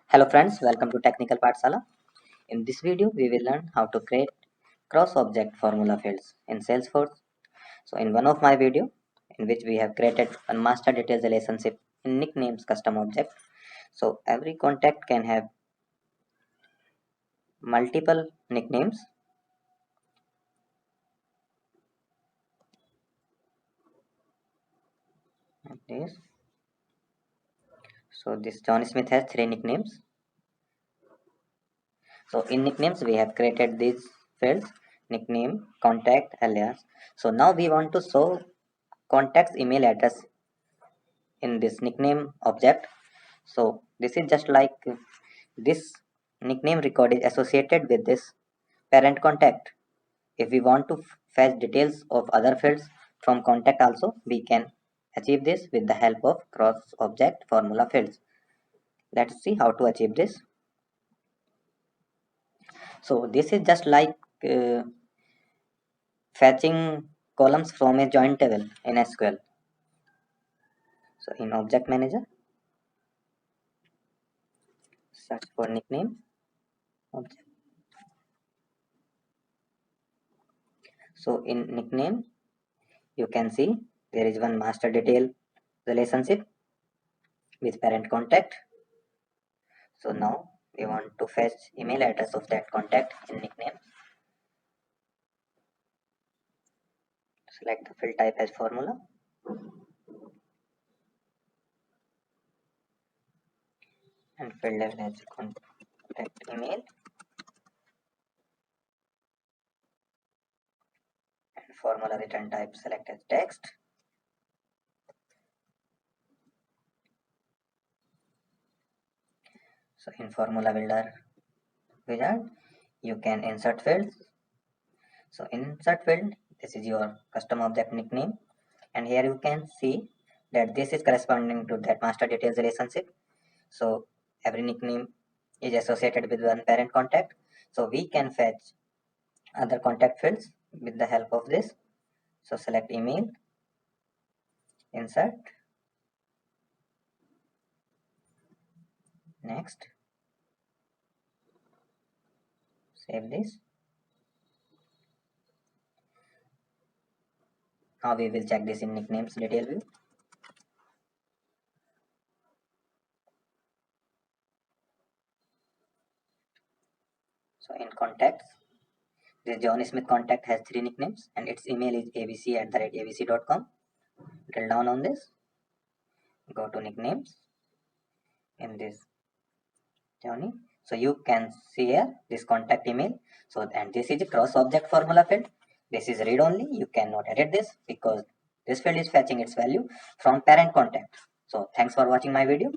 Hello friends, welcome to Technical Pathshala. In this video, we will learn how to create cross-object formula fields in Salesforce. So in one of my video, in which we have created a master details relationship in nicknames custom object. So every contact can have multiple nicknames. Like this. So this John Smith has 3 nicknames. So in nicknames, we have created these fields: nickname, contact, alias. So now we want to show contact's email address in this nickname object. So this is just like this nickname record is associated with this parent contact. If we want to fetch details of other fields from contact also, we can achieve this with the help of cross object formula fields. Let's see how to achieve this. So this is just like fetching columns from a join table in SQL. So in object manager, search for nickname object. So in nickname, you can see there is one master detail relationship with parent contact. So now we want to fetch email address of that contact in nickname. Select the field type as formula. And field level as contact email. And formula return type select as text. So in formula builder wizard, you can insert fields. So insert field, this is your custom object nickname. And here you can see that this is corresponding to that master details relationship. So every nickname is associated with one parent contact. So we can fetch other contact fields with the help of this. So select email, insert, next, save this. Now we will check this in nicknames detail view. So in contacts, this John Smith contact has 3 nicknames and its email is abc@abc.com. Drill down on this, go to nicknames in this Johnny. So you can see here this contact email. So and this is a cross object formula field. This is read only. You cannot edit this because this field is fetching its value from parent contact. So thanks for watching my video.